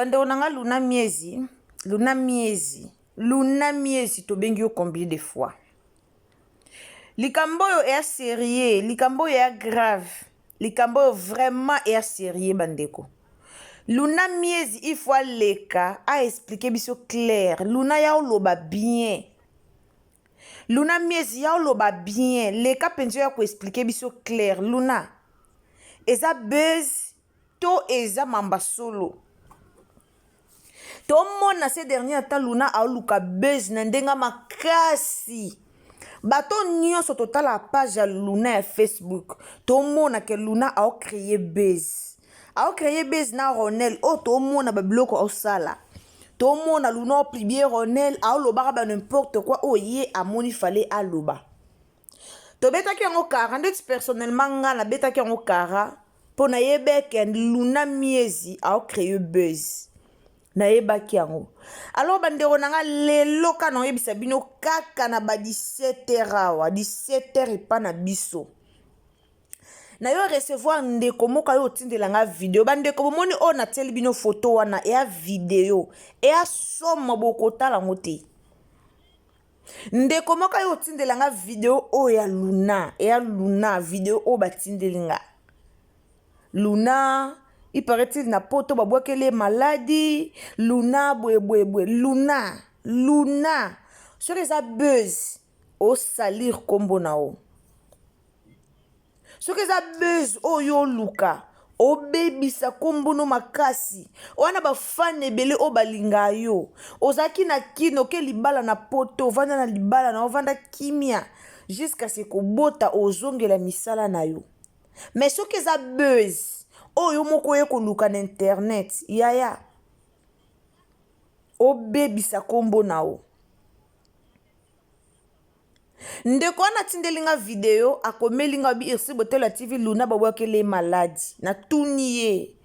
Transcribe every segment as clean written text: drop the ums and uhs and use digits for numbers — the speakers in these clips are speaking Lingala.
Bande onanga luna miezi to bengi yo combien de fois. Likambo yo est sérieux, likambo yo est grave. Likambo yo vraiment est sérieux bandeko. Luna miezi il faut leka a expliquer biso clair. Luna ya loba bien. Luna miezi ya loba bien. Leka penjo ya ko expliquer biso clair. Luna eza buzz to eza mamba solo. To mona ces derniers temps Luna a luka buzz na ndenga makasi. Bato nyonso total la page ya Luna ya Facebook. To mona ke Luna a créé buzz. A créé buzz na Ronel. O to mona ba bloko au sala. To mona Luna a publié Ronel a loba ba n'importe quoi o ye a moni fallait a loba. To beta ki ngo kara ndet personnellement nga na beta ki ngo kara pona yebe ke Luna miezi a créé buzz. Na yeba ki yango. Alors bandeko nanga lelo kana yebisa bino kaka na ba 17h awa 17h epa na biso. Na yo recevoir ndeko moka yo tindela nga video bandeko bomoni o na teli bino photo wana e a video e a somo bokotala ngote. Ndeko moka yo tindela nga video o ya Luna e a Luna video o batindelinga. Luna il paraît-il na poto babwakele maladie. Luna bwe. Luna. Sur les buzz. O salir kombo na o. Sur les buzz o yo luka. O baby sa kombo no makasi. O ana ba fan ebele o balinga yo. O zaki na kino ke libala na poto. Vanda na libala na o vanda kimia. Jusqu'à ce ko bota o zongela misala na yo. Mais sur les buzz. Oh yo moko ye koluka na internet yaya o baby sa kombo na o ndeko ana tindelinga video akomelinga bi irsi botela TV Luna babwakele maladi na tuniye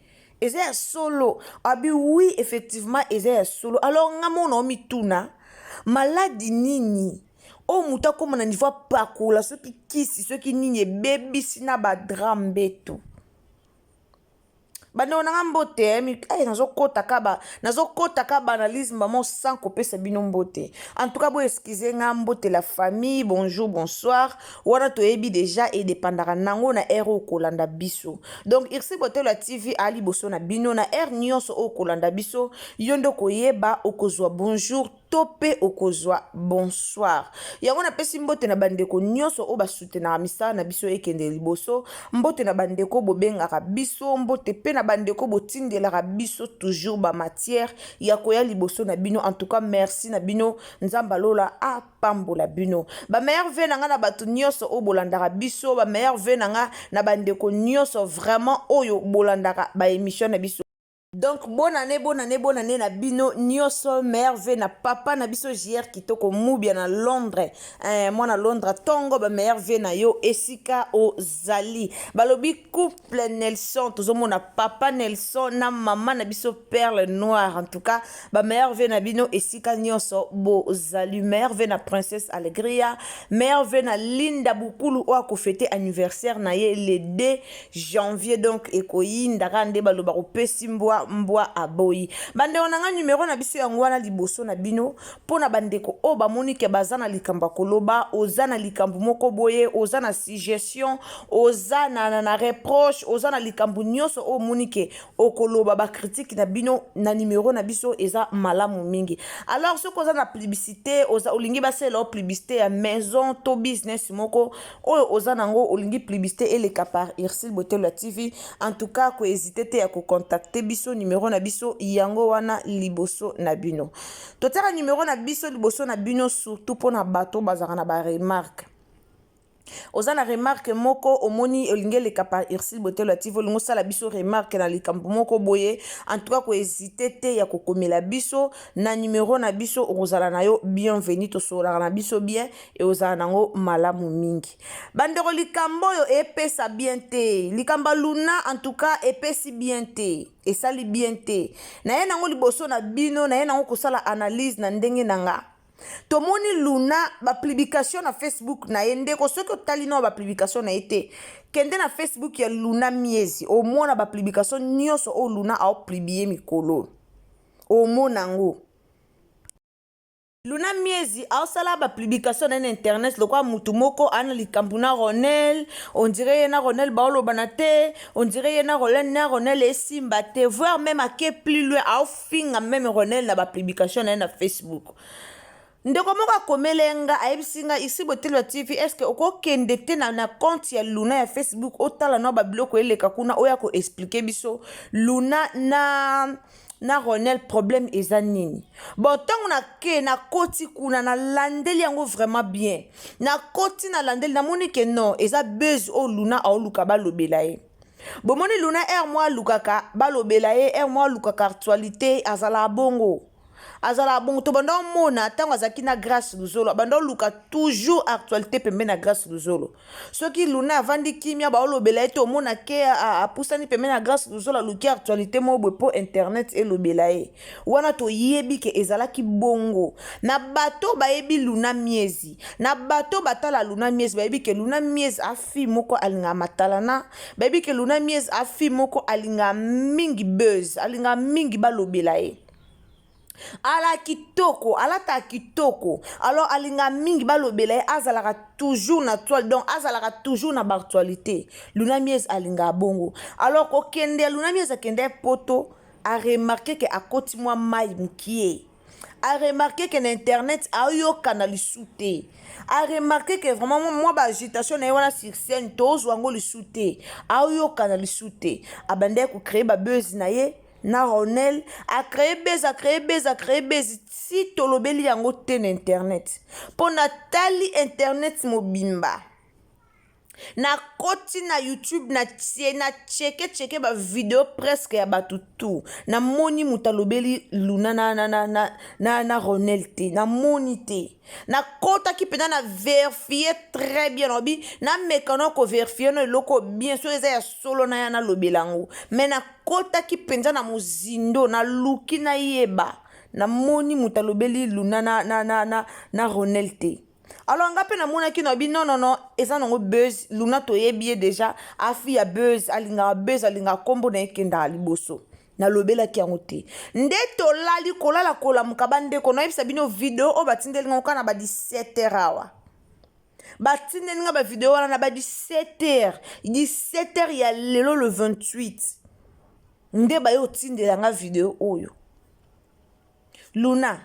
eza ya solo abi oui effectivement eza ya solo alors ngamo na omi tuna maladi nini o muta koma na niveau pakola soki kisi soki nini baby sina ba drame beto. Bande onanga mbote nazo kota kaba analyse maman sans kopesa bino mbote. En tout cas bo excusez nga mbote la famille, bonjour, bonsoir. Wana to ebi déjà et dépendara nango na ero kolanda biso. Donc irsi bote la TV ali boso na bino na nyonso o kolanda biso yondo koyeba okozwa bonjour tope okozwa bonsoir. Yango na pesi mbote na bandeko nyonso o basute na misa na biso ekende liboso, mbote na bandeko bobengaka biso, mbote pe na bandeko botindelaka biso toujours ba matière ya koya liboso na bino. En tout cas merci na bino nzamba lola a pambola bino. Ba meilleur ve nanga na bato nyonso o bolandaka biso, ba meilleur ve nanga na bandeko nyonso vraiment oyo bolandaka ba émission na biso. Donc bonne année na bino nyoso merve na papa na biso JR kitoko mubia na Londres. Moi na Londres tongo ba merve na yo esika o zali. Balobi couple Nelson tozomo na papa Nelson na mama na biso perle noire. En tout cas ba merve na bino esika nyoso bo zali. Merve na princesse Alegria, merve na Linda Bukulu o ko fêter anniversaire na ye le 2 janvier. Donc ekoyinda rande baloba ko pesimboa mbwa aboyi. Bande onanga numéro na biso yango wana liboso na bino pona bandeko o bamonike bazana likamba koloba ozana likambu moko boye ozana suggestion ozana na reproche ozana likambu nyonso o monike o koloba ba critique na bino na numéro na biso eza malamu mingi. Alors ce kozana publicité oza olingi basela publicité ya maison to business moko o ozana ngo olingi publicité eleka par Irsil Botelo TV. En tout cas ko hésiter te ya ko contacter biso numéro na biso yango wana liboso na bino. Totera numéro na biso liboso na bino surtout pona bato bazaka na ba remarque. Ozana remarque moko omoni olinge le kapa Irsil Botelo TV lingo sala biso remarque na likambo moko boye. En tout cas ko hésiter te ya ko komela biso na numéro na biso ozala na yo bienvenue to sola na biso bien et ozala nango malamu mingi. Bandero likambo yo epesa bien te. Likamba Luna en tout cas epesi bien te. Et sali bien te. Na ye nango liboso na bino na ye nango ko sala analyse na ndenge nanga. Tomoni Luna ba publication na Facebook na yende ko soko talino ba publication na été kende na Facebook ya Luna miezi au moins na ba publication nyonso o Luna a publié mikolo omonango Luna miezi aosala ba publication na internet lokwa mutu moko ana likambu na Ronel on dirait yena Ronel baoloba na te on dirait yena Ronel esimba te voire même à que plus loin aofinga même Ronel na ba publication na Facebook ndeko moko akomelenga ayebisinga isi botelwa TV est-ce que okokende te na compte ya Luna ya Facebook otala na ba biloko eleka kuna oya ko expliquer biso Luna na Ronel problème eza nini bon tango na koti kuna na landeli yango vraiment bien na koti na landeli na moni ke non eza buzz o Luna aoluka balobela ye bomoni Luna moi lukaka balobela ye moi lukaka actualité azala bongo to bando mona tango azaki na grâce luzolo bando luka toujours actualité pembe na grâce luzolo soki Luna avandi kimia ba olobela ete omona ke a pusani pembe na grâce luzolo luki actualité mo po internet elobela ye wana to yebi ke ezalaki bongo na bato bayebi Luna miezi na bato batala Luna miezi bayebi ke Luna miezi afi moko alinga matalana bayebi ke Luna miezi afi moko alinga mingi buzz alinga mingi balobela ye ala kitoko alata kitoko alors alinga mingi balobela ye azalaka toujours na toile donc azalaka toujours na actualité Luna miezi alinga bongo alors kokende Luna miezi akende poto a remarqué que akoti mwa mai mukie a remarqué que na internet ayoka na lisute a remarqué que vraiment moi ba agitation na wana sur scène tozwango lisute ayoka na lisute abande ko créer ba buzz na ye na Ronel a créé base si tolobeli yango te na internet po natali internet mobimba na koti na YouTube na cheke ba video presque ya batu tout na moni mutalobeli Luna na Ronel te na moni te na kota ki pena na vérifier très bien obi na mekano ko vérifier no loko bien sûr eza ya solo na ya na lobelango mais na kota ki penza na muzindo na luki na yeba na moni mutalobeli Luna na Ronel te alors ngape na mona ki no bi non eza nango buzz Luna to yebi déjà afi ya buzz alinga kombo na ekenda liboso na lobela ki yango te nde tolali kolala kolamuka bandeko na yebisa bino video o batindeli nga kana ba 17h awa batindeli nga ba video wana na ba 17h ya lelo le 28 nde bayo tindela nga video oyo Luna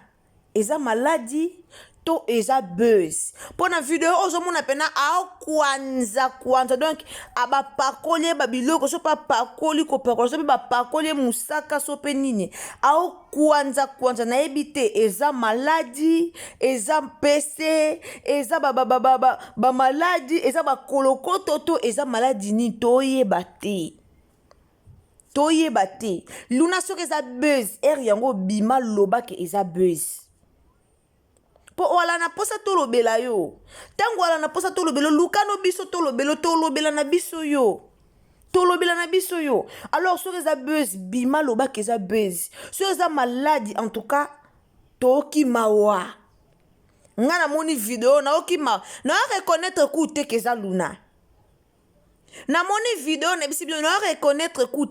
eza maladi to eza buzz pona video ozomona pena a kwanza donc aba pakoli ba biloko so pa pakoli ko pakoli so ba pakoli musaka so pe nini a kwanza na ebite eza maladi eza mpese eza ba maladi eza ba kolokoto to eza maladi ni toyeba te Luna soki eza buzz yango bima loba ke eza buzz po wala na posa tolobela yo tango wala na posa tolobela lukano biso tolobela na biso yo alors soki eza buzz bima loba ke eza buzz soki eza maladi en tout cas toki mawa nga na moni video na okima na reconnaître ku te ke eza Luna na moni video na bisi bien na reconnaître ku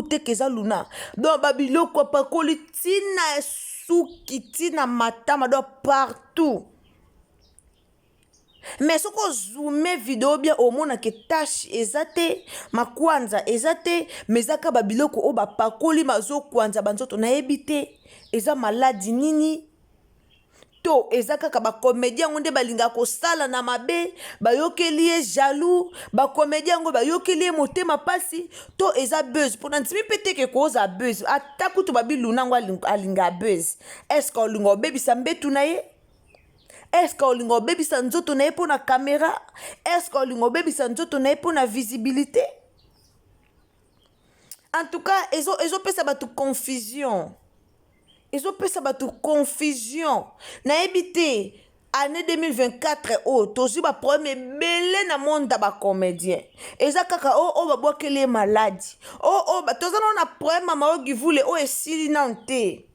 te ke eza Luna donc babiloko pakoli tina tina matama do partout mais soko zoome video bien omona ke tâche ezate makwanza ezate mezaka babiloko o bapakoli mazo kwanza banzoto na ebite eza maladi nini to eza kaka ba comédien ngonde balinga ko sala na mabe bayokeli ye jaloux ba comédien ngo bayokeli motema pasi to eza buzz pona ntimi pete ke koza buzz ataku to babi Luna ngo alinga buzz est-ce que olingo bebisa mbetu na ye est-ce que olingo bebisa nzoto na ye pona caméra est-ce que olingo bebisa nzoto na ye pona visibilité en tout cas ezo pesa batu confusion na ebite année 2024 tozi ba problème belé na monde ba comédien eza kaka o babwakeli maladi tozana na problème maogi vule esili nante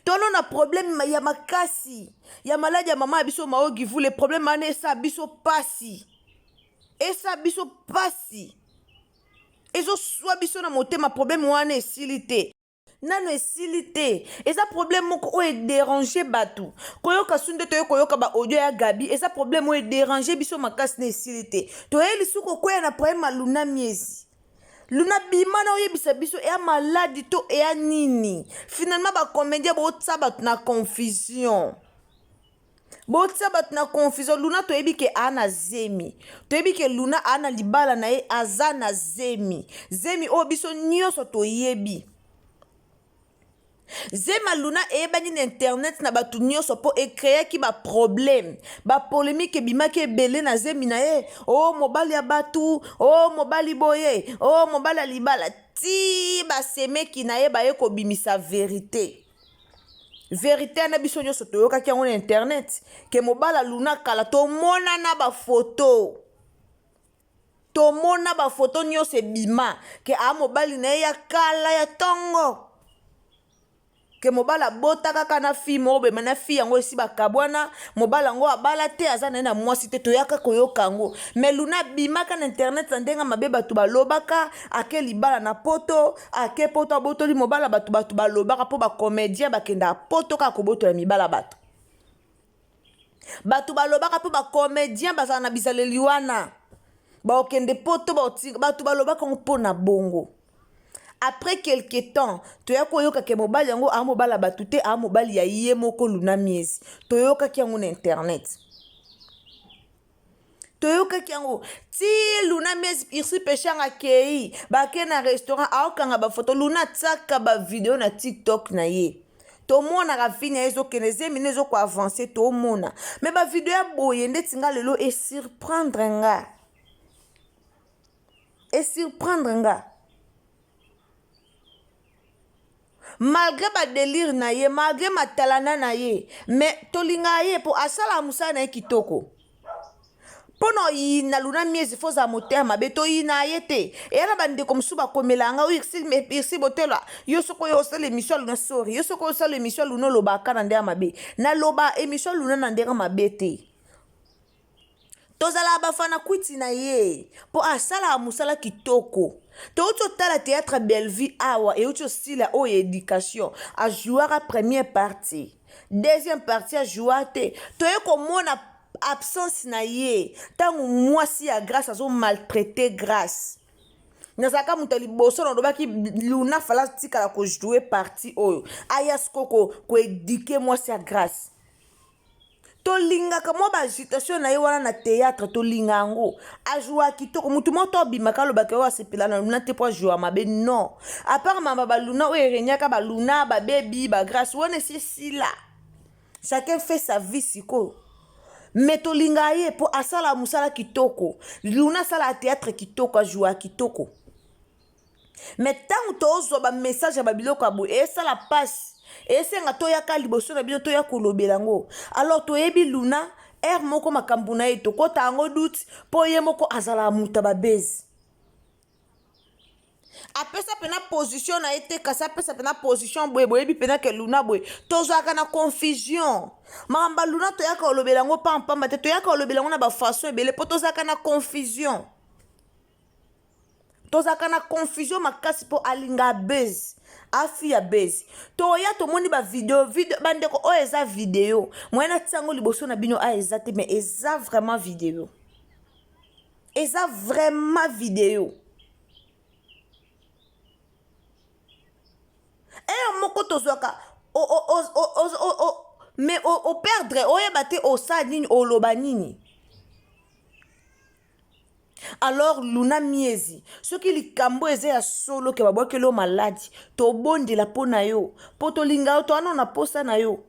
tolo na problème ya makasi ya maladi ya mama biso maogi vule problème ane esa biso pasi ezoswa biso na motema problème wana esili te nano esili te eza problème moko oyo edérange bato koyoka su nde toye koyoka baaudio ya Gabi eza problème oyo edérange biso makasi na esili te toyeli su kokwea na problème ya Luna Miezi Luna bima na oyebisa biso eya maladi to eya nini finalement bacomédien botia bato na confusion botia bato na confusion Luna toyebi ke ana zemi toyebi ke Luna ana libala na ye aza na zemi oyo biso nyonso toyebi zema Luna eyebani na internet na bato nyonso po ekreaki baproblème bapolémike ebimaki ebele na zemi na ye o mobali ya batu o mobali boye o mobali ya libala ti basemeki na ye baye kobimisa vérité na biso nyonso toyokaki yango na internet ke mobala Luna kala tomona na bafoto nyonso ebima ke a mobali na ye ya kala ya tongo ke mobala bota kaka na fi mo be mana fi yango esi bakabwana mobala yango abala te aza na ye na mwasi te toyaka koyoka yango me Luna bimaka na internet na ndenge mabe bato balobaka ake libala na poto ake poto abotoli mobala bato balobaka po bacomédien bakenda poto kaka kobotola mibala bato balobaka po bacomédien bazala na bizaleli wana baokende poto bato balobaka ngo mpo na bongo. Après quelque temps, toyako yoka ke mobali yango a mobala batute a mobali ya ye moko Luna Miezi. Toyoka ki yango na internet. Toyoka ki yango ti Luna Miezi irsi peshanga kei ba ke na restaurant a okanga ba photo Luna tsaka ba video na TikTok na ye. To mona ka fini ezo keneze minezo ko avancer to mona. Mais ba video ya boye ndeti nga lelo e surprendre nga. Malgré ma délire na ye, malgré ma talana na ye, mais tolinga ye po asala musala na ye kitoko. Pono yi na Luna Miezi foza moteur mabe to yi na ye te. E yana bande comme suba komelanga oui ici botela. Yo soko yo sala émission Luna sorry. Yo soko yo sala émission Luna loba kana ndea mabe. Na loba émission Luna na ndea mabe te. Tozala bafana kwiti na ye po asala musala kitoko. Touto tala théâtre Bellevue awa et outo style o éducation a jouer à première partie. Deuxième partie a jouer te. Toye komona absence na ye. Tangu mwasi ya grâce azo maltraité grâce. Nazaka mutali boso na dobaki Luna fala tika la ko jouer partie oyo. Ayas koko ko éduquer mwasi ya grâce. Tolinga kamo ba agitation na ye wana na théâtre tolinga ngo ajua kitoko mutu moto bimaka lo bakewa sepela na Luna te po ajua mabe non à part mama ba Luna o erenyaka ba Luna ba baby ba grâce wona si là chacun fait sa vie siko mais tolinga ye po asala musala kitoko Luna sala théâtre kitoko ajua kitoko mais tant tozo ba message ba biloko abo e sala passe et c'est nga toyaka liboso na bino toya kolobela ngo alors toyebi Luna moko makambu na ye tokota yango doute po ye moko azala muta babezi apesa pena position na ye te kasi apesa pena position boye boyebi pena ke Luna boye tozwaka na confusion makamba Luna toyaka kolobela ngo pampamba te toyaka kolobela ngo na bafaçon ebele po tozwaka na confusion makasi po alinga bezi afi ya bezi toya tomoni ba video bandeko o eza video mwana tsango liboso na bino a eza te mais eza vraiment video moko tozwaka mais o perdre oyeba te osa nini oloba nini. Alors Luna Miezi soki likambo eze ya solo ke babwakelo maladi to bondi la po na yo poto linga to ana na posa na yo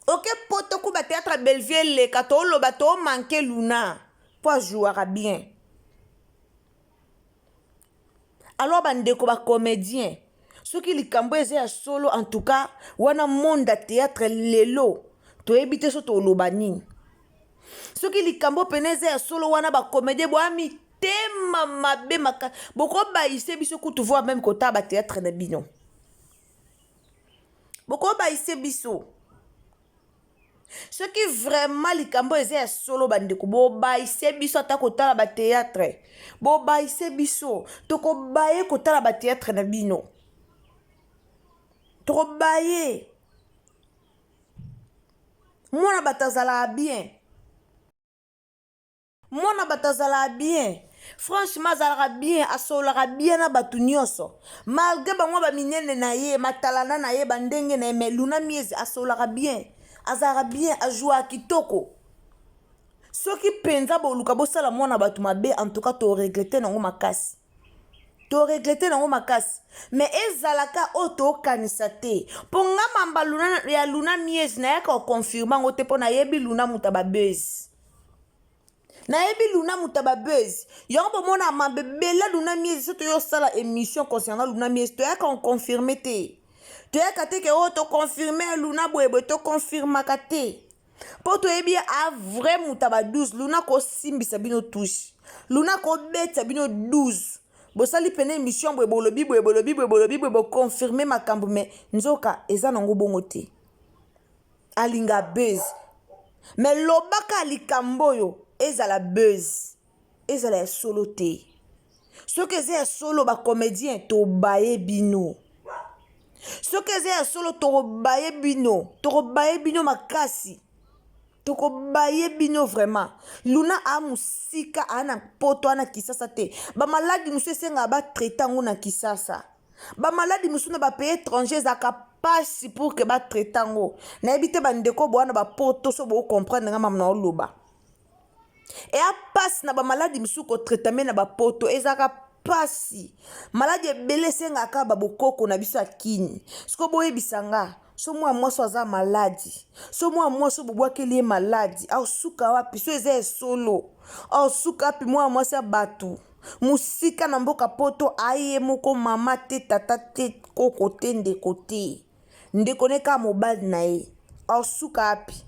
ok poto ku ba théâtre Bellevue le ka to loba to manquer Luna po jouera bien. Alors bandeko ba comédien soki likambo eze ya solo en tout cas wana monde théâtre lelo to ebite so to loba nini. Soki likambo peneze ya solo wana ba comédie bo ami tema mabe maka boko ba ise biso kutu voir même kota ba théâtre na bino boko ba ise biso Ce qui vraiment likambo eza ya solo bandeko bobaise biso ata kotala ba théâtre bobaise biso tokobaye kotala ba théâtre na bino tokobaye mwana batazala bien mwana batazala bien franchement azalaka bien asolaka bien na bato nyonso malgré bango baminene na ye matalana na ye bandenge na ye me Luna Miezi asolaka bien azalaka bien ajouaka kitoko soki mpenza boluka bosala mwana bato mabe en tout cas toregrete nango makasi toregrete nango makasi me ezalaka oyo tokanisa te mpo nga mamba ya Luna Miezi nayaka okonfirme yango te mpo nayebi Luna muta babezi nayebi Luna muta babezi yango bomona mabebela Luna Miezi so toyosala émission concernant Luna Miezi toyaka okonfirme te toyaka te ke oyo tokonfirme Luna boyeboye tokonfirmaka te mpo toyebi a vrai muta ba 12 Luna kosimbisa bino touche Luna kobetisa bino 12 bosali pene émission boye bolobi bokonfirme makambo me nzoka eza nango bongo te alinga buzz me lobaka likambo oyo ezala buzz ezala ya solo te soki eza ya solo bacomédien tobaye bino soki eza ya solo tokobaye bino makasi tokobaye bino vraiment Luna a musika ana poto ana kisasa te bamaladi mosusu esengaka batraite yango na kisasa bamaladi mosusu na bapays étranger ezalaka pasi pour ke batraite yango nayebi te bandeko bowana bapoto so bocomprendre nga mama na oloba eya pasi na bamaladi mosusu kotraitame na bapoto ezalaka pasi maladi ebele esengaka babokoko na biso ya kini siko boyebisa nga so mwa mwasi aza maladi so mwa mwasi bobwakeli ye maladi aosuka wapi so eza esolo aosuka wapi mwa mwasi ya bato musika na mboka poto aye moko mama te tata te koko te ndeko te ndeko neka mobali na ye aosuka wapi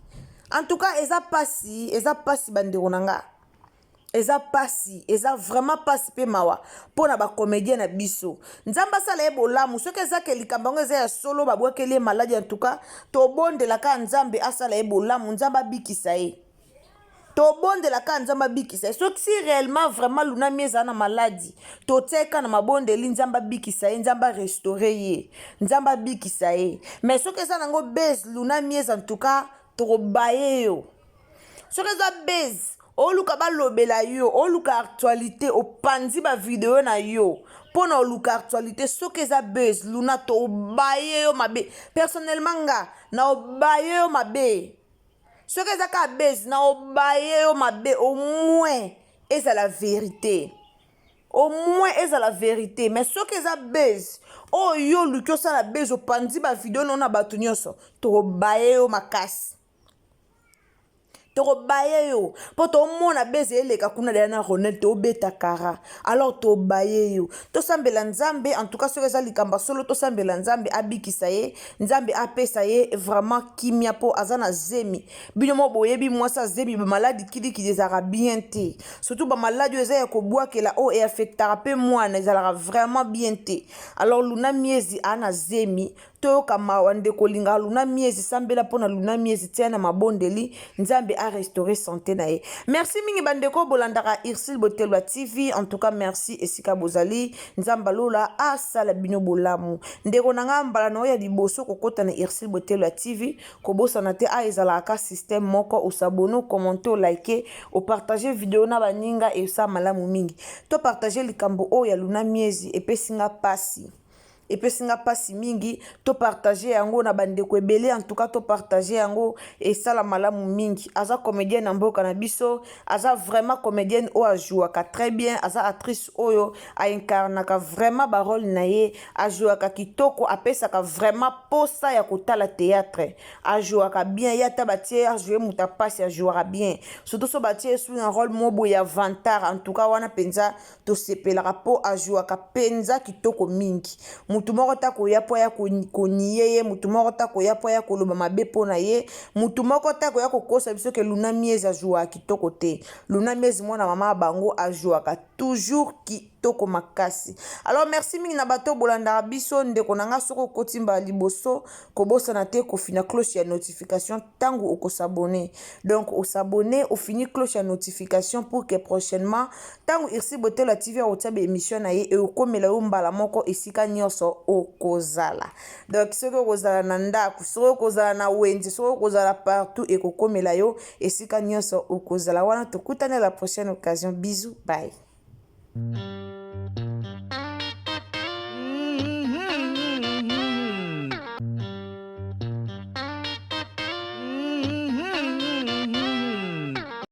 en tout cas eza pasi bandeko na nga eza pasi eza vraiment pasi pe mawa pona ba comédien na biso nzamba sala ye bolamu soki eza ke likambo yango eza ya solo babwakeli ye maladi en tout cas tobondelaka nzambe asala ye bolamu nzamba abikisa ye tobondelaka nzamba abikisa ye soki si réellement vraiment Luna Miezi na maladi toteka na mabondeli nzamba abikisa ye nzamba restauré ye nzamba abikisa ye mais soki eza nango base Luna Miezi en tout cas tokobaye yo soki eza base oluka balobela yo oluka actualité opanzi ba video na yo pona oluka actualité soki eza buzz Luna tobaye yo mabe personnellement nga na obaye yo mabe soki eza ka buzz na obaye yo mabe au moins eza la vérité mais soki eza buzz oyo luki osala buzz opanzi ba video na bato nyonso tobaye yo makasi tokobaye yo po tomona beze eleka kuna dana Ronel tobeta kara alors tobaye yo tosambela nzambe en tout cas soki eza likamba solo tosambela nzambe abikisa ye nzambe apesa ye vraiment kimia po aza na zemi bino mo boyebi mwasi azemi bamaladi kidikidi ezalaka bien te surtout bamaladi oyo eza ya kobwakela oyo eaffectaka mpe mwana ezalaka vraiment bien te alors Luna Miezi ana zemi toyoka mawa ndeko linga Luna Miezi sambela mpona Luna Miezi tia na mabondeli nzambe a restaurer santé na ye merci mingi bandeko bolandaka Ursule Botelwa TV en tout cas merci esika bozali nzamba lola asala bino bolamu ndeko nanga mbala na oya liboso kokota na Ursule Botelwa TV kobosana te a ezalaka système moko osabone commenter o like o partager vidéo na baninga e sa malamu mingi to partager likambo oya Luna Miezi epesinga pasi epesinga pasi mingi to partager yango na bandeko ebele en tout cas to partager yango esala malamu mingi aza comédienne na mboka na biso aza vraiment comédienne oyo ajouaka très bien aza actrice oyo aincarnaka vraiment barole na ye ajouaka kitoko apesaka vraiment posa ya kotala théâtre ajouaka bien yata batie ajouer muta pasi ajouaka bien surtout so batie sous un rôle mobo ya vantar en tout cas wana penza to sepelaka po ajouaka penza kitoko mingi mutu moko ta koya po ya koniye ye mutu moko ta koya po ya koloba mabe po na ye mutu moko ta koya kokosa biso ke Luna Miezi ajouaka kitoko te Luna Miezi mwana mama bango ajouaka toujours kitoko makasi. Alors merci mingi na bato bolanda biso ndeko nanga soko kotimba liboso kobosa na te ko fina cloche ya notification tangu oko s'abonner. Donc au s'abonner au fini cloche ya notification pour que prochainement tangu irsi bote la TV au tabe émission na ye e okomela yo mbala moko esika nyonso okozala. Donc soko kozala na ndaku, soko kozala na wenze, soko kozala partout e kokomela yo esika nyonso okozala. Wana tokutana la prochaine occasion. Bisous, bye.